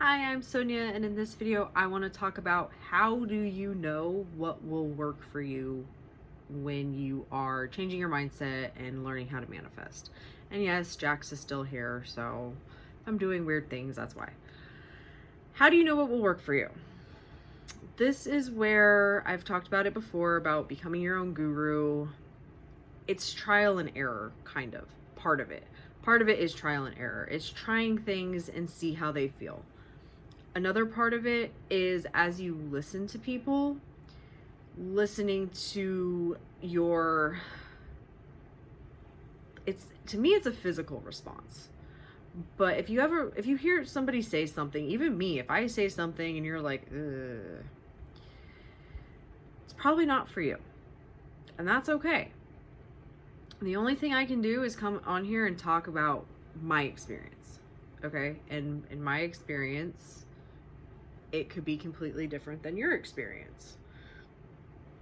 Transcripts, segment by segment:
Hi, I'm Sonia, and in this video, I want to talk about how do you know what will work for you when you are changing your mindset and learning how to manifest. And yes, Jax is still here, so if I'm doing weird things, that's why. How do you know what will work for you? This is where I've talked about it before about becoming your own guru. It's trial and error, kind of, part of it. Part of it is trial and error. It's trying things and see how they feel. Another part of it is as you listen to people, listening to it's, to me, it's a physical response. But if you hear somebody say something, even me, if I say something and you're like, ugh, it's probably not for you. And that's okay. The only thing I can do is come on here and talk about my experience. Okay? And in my experience, it could be completely different than your experience.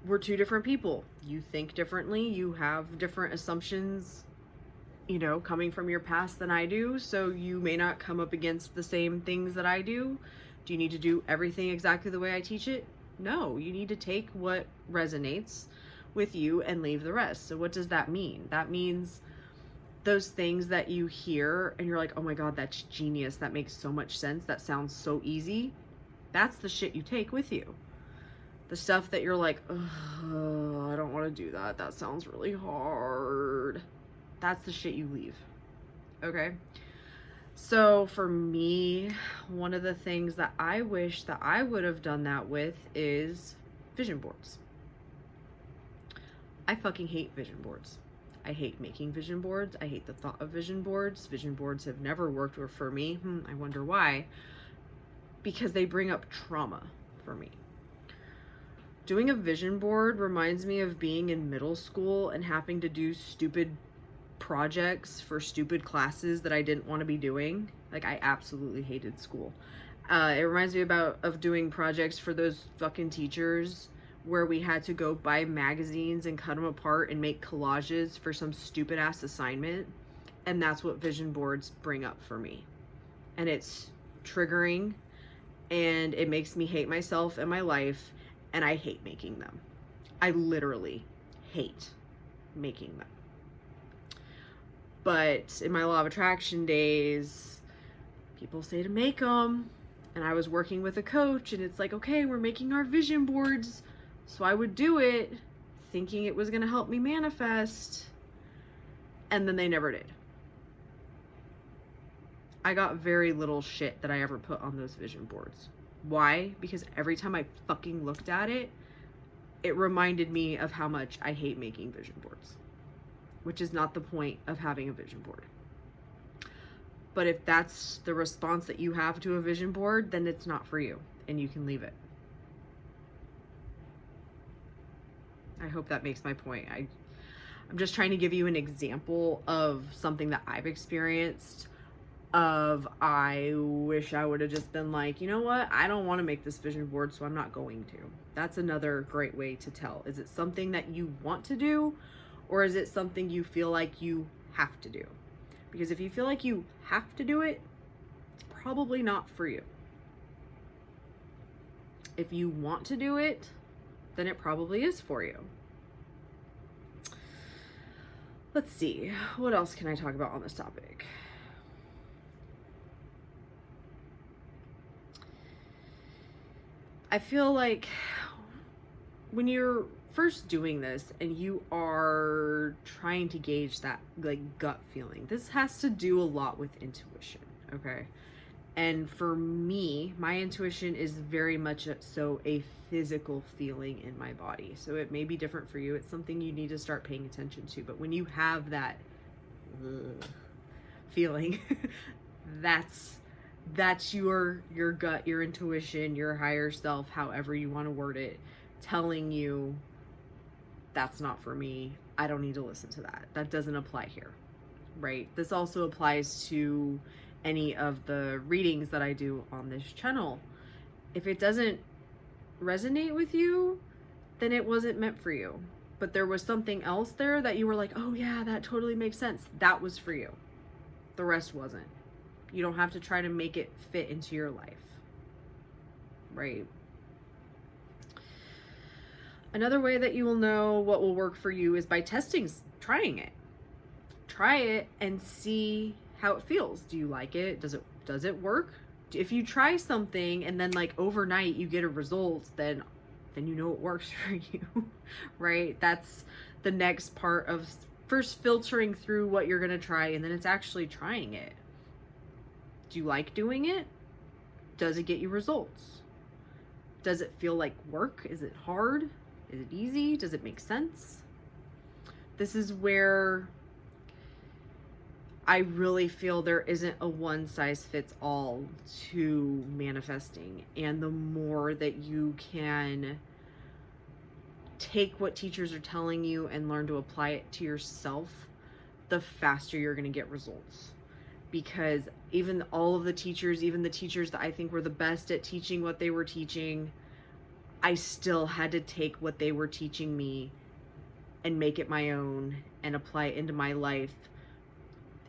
We're two different people. You think differently. You have different assumptions, coming from your past than I do. So you may not come up against the same things that I do. Do you need to do everything exactly the way I teach it? No, you need to take what resonates with you and leave the rest. So what does that mean? That means those things that you hear and you're like, oh my God, that's genius. That makes so much sense. That sounds so easy. That's the shit you take with you. The stuff that you're like, oh, I don't want to do that. That sounds really hard. That's the shit you leave. Okay? So for me, one of the things that I wish that I would have done that with is vision boards. I fucking hate vision boards. I hate making vision boards. I hate the thought of vision boards. Vision boards have never worked for me. I wonder why. Because they bring up trauma for me. Doing a vision board reminds me of being in middle school and having to do stupid projects for stupid classes that I didn't want to be doing. Like, I absolutely hated school. It reminds me of doing projects for those fucking teachers where we had to go buy magazines and cut them apart and make collages for some stupid ass assignment. And that's what vision boards bring up for me. And it's triggering and it makes me hate myself and my life, and I hate making them. I literally hate making them. But in my law of attraction days, people say to make them, and I was working with a coach, and it's like, okay, we're making our vision boards. So I would do it thinking it was going to help me manifest, and then they never did. I got very little shit that I ever put on those vision boards. Why? Because every time I fucking looked at it, it reminded me of how much I hate making vision boards, which is not the point of having a vision board. But if that's the response that you have to a vision board, then it's not for you and you can leave it. I hope that makes my point. I'm just trying to give you an example of something that I've experienced I wish I would have just been like, you know what? I don't want to make this vision board, so I'm not going to. That's another great way to tell. Is it something that you want to do, or is it something you feel like you have to do? Because if you feel like you have to do it, it's probably not for you. If you want to do it, then it probably is for you. Let's see. What else can I talk about on this topic? I feel like when you're first doing this and you are trying to gauge that like gut feeling, this has to do a lot with intuition, okay? And for me, my intuition is very much so a physical feeling in my body. So it may be different for you. It's something you need to start paying attention to. But when you have that feeling, that's your gut, your intuition, your higher self, however you want to word it, telling you that's not for me. I don't need to listen to that. That doesn't apply here, right? This also applies to any of the readings that I do on this channel. If it doesn't resonate with you, then it wasn't meant for you. But there was something else there that you were like, oh yeah, that totally makes sense. That was for you. The rest wasn't. You don't have to try to make it fit into your life, right? Another way that you will know what will work for you is by trying it. Try it and see how it feels. Do you like it? Does it work? If you try something and then like overnight you get a result, then you know it works for you, right? That's the next part of first filtering through what you're going to try, and then it's actually trying it. Do you like doing it? Does it get you results? Does it feel like work? Is it hard? Is it easy? Does it make sense? This is where I really feel there isn't a one size fits all to manifesting. And the more that you can take what teachers are telling you and learn to apply it to yourself, the faster you're going to get results. Because even all of the teachers, even the teachers that I think were the best at teaching what they were teaching, I still had to take what they were teaching me and make it my own and apply it into my life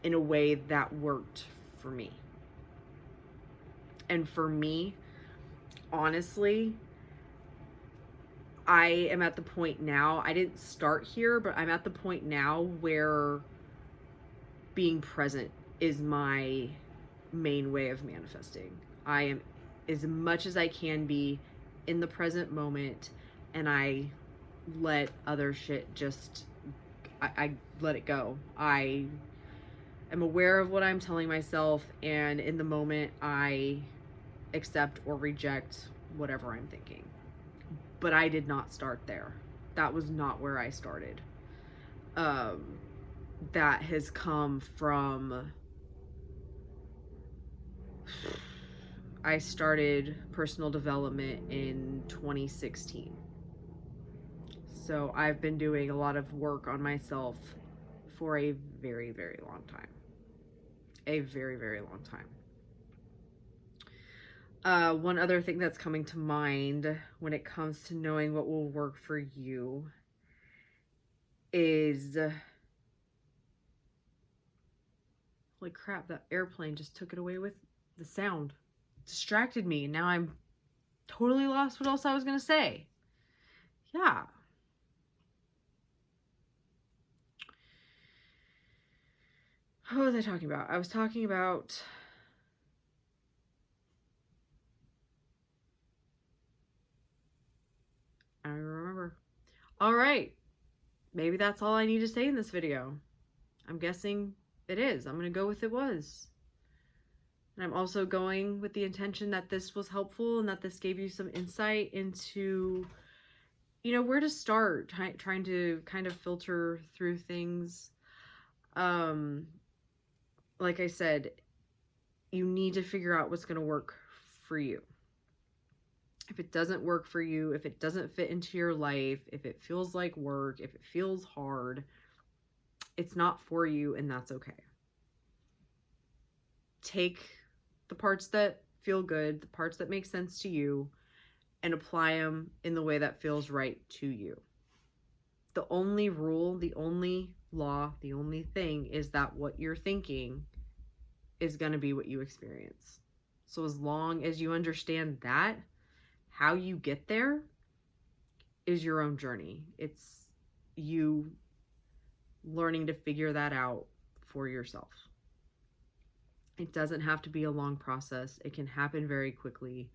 in a way that worked for me. And for me, honestly, I am at the point now, I didn't start here, but I'm at the point now where being present is my main way of manifesting. I am, as much as I can be, in the present moment, and I let other shit just, I let it go. I am aware of what I'm telling myself, and in the moment I accept or reject whatever I'm thinking. But I did not start there. That was not where I started. That has come from, I started personal development in 2016. So I've been doing a lot of work on myself for a very, very long time. A very, very long time. One other thing that's coming to mind when it comes to knowing what will work for you is, holy crap, that airplane just took it away with the sound. Distracted me. Now I'm totally lost what else I was going to say. Yeah. What was I talking about? I was talking about I don't even remember. All right. Maybe that's all I need to say in this video. I'm guessing it is. I'm going to go with it was. And I'm also going with the intention that this was helpful and that this gave you some insight into, you know, where to start trying to kind of filter through things. Like I said, you need to figure out what's going to work for you. If it doesn't work for you, if it doesn't fit into your life, if it feels like work, if it feels hard, it's not for you, and that's okay. Take the parts that feel good, the parts that make sense to you, and apply them in the way that feels right to you. The only rule, the only law, the only thing is that what you're thinking is going to be what you experience. So as long as you understand that, how you get there is your own journey. It's you learning to figure that out for yourself. It doesn't have to be a long process. It can happen very quickly,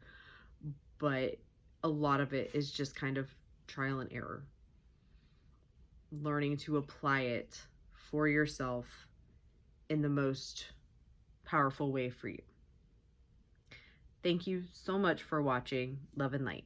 but a lot of it is just kind of trial and error. Learning to apply it for yourself in the most powerful way for you. Thank you so much for watching. Love and light.